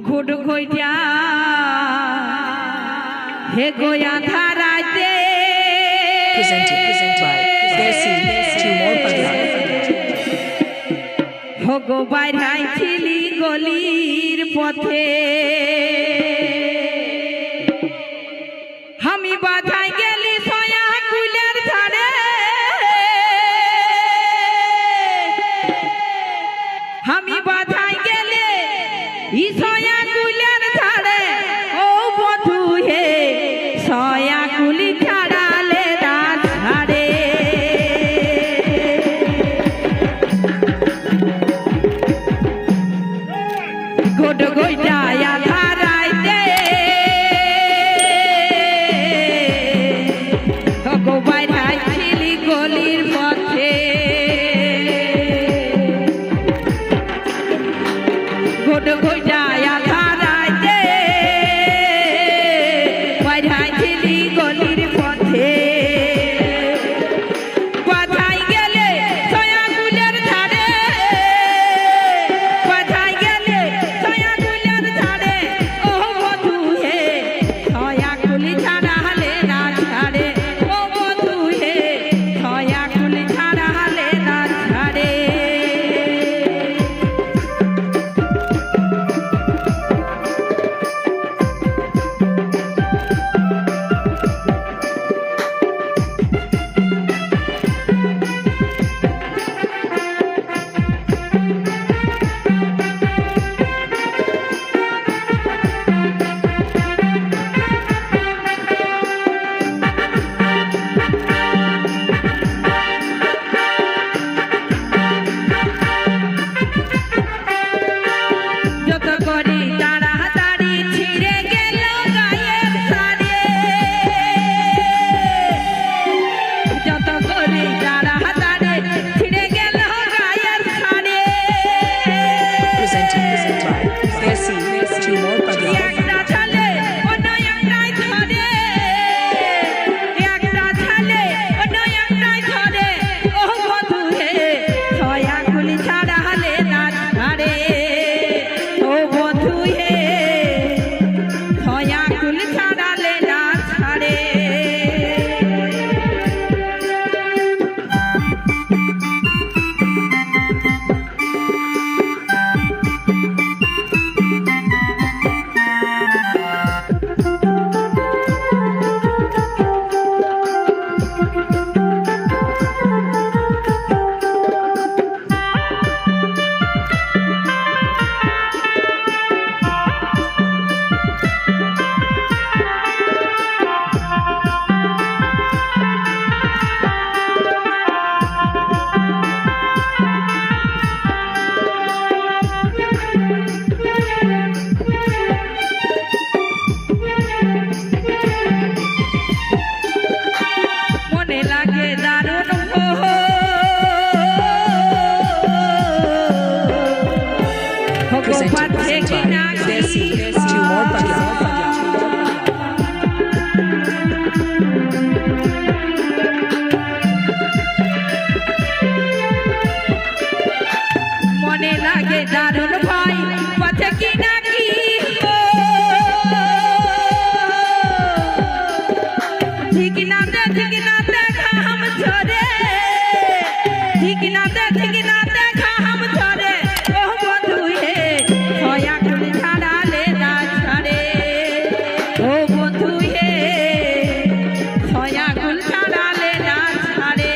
ঘুট ঘইটা hey Goa ধারাইতে presented by Desi Timor Pagla. হগো বাইরাইছিলি গলির পথে আমি বাধাই গেলি সয়া কুলের ধারে আমি বাধাই গেলে ই সয়া কুলের ধারে ও বধু হে সয়া কুলি ছাড়ালে রাত ধারে ঘট ঘইটায়া ধারাইতে গো বাইরাইছিলি গলির পথে ঘট ঘইটায়া ধারাইতে বাইরাইছিলি গলির পথে বাধাই গেলে সয়া কুলের ধারে বাধাই গেলে সয়া কুলের ধারে ও বধু হে সয়া কুলি ছাড়া হলে না ছাড়ে ও বধু হে সয়া কুলি ছাড়া হলে না ছাড়ে যত করি তাড়াতাড়ি ছিঁড়ে গেল গায়ের শাড়ি যত করি তাড়াতাড়ি ছিঁড়ে গেল গায়ের sari Presented by Desi Timor Pagla. একটা ছেলে অন্য একটাই ধরে একটা ছেলে অন্য একটাই ধরে ও বধু হে সয়া কুলি ছাড়া হলে না ছাড়ে ও বধু হে সয়া কুলি ছাড়ালে না ছাড়ে মনে লাগে দারুণ Presented by Desi Timor Pagla. মনে লাগে দারুণ ভাই পথে কি নাকি ঠিক না দেখা হাম ঝরে ঠিক না দেখা হাম ঝরে ও বধু হে সয়া কুলি ছাড়ালে না ছাড়ে ও বধু হে সয়া কুলি ছাড়ালে না ছাড়ে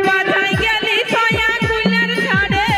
বাধাই গেলি সয়া কুলের ধারে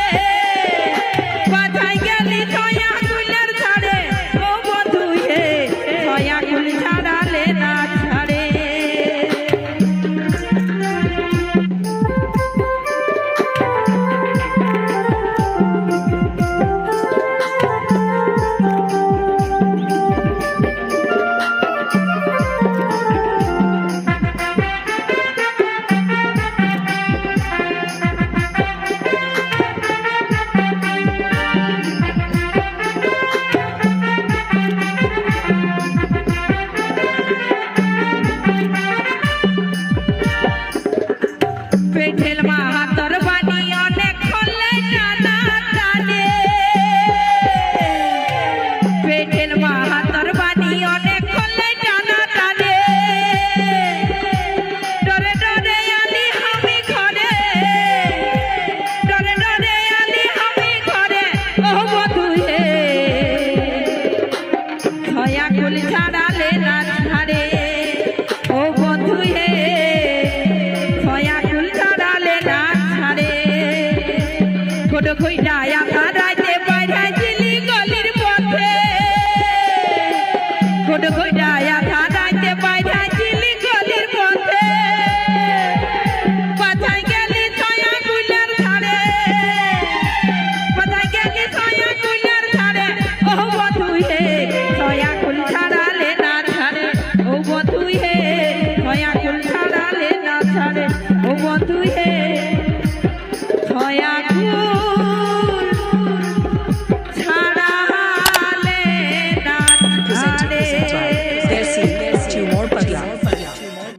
ঘোট ঘইটা আধা রাইতে বাইরে চিলি গলির পথে ঘোট ঘইটা আধা রাইতে বাইরে চিলি গলির পথে পাছাই গেলি ছয়া গুলার ধারে পাছাই গেলি ছয়া গুলার ধারে ও বধু হে ছয়া কুল ছাড়ালে না ছাড়ে ও বধু হে ছয়া কুল ছাড়ালে না ছাড়ে ও বধু হে ছয়া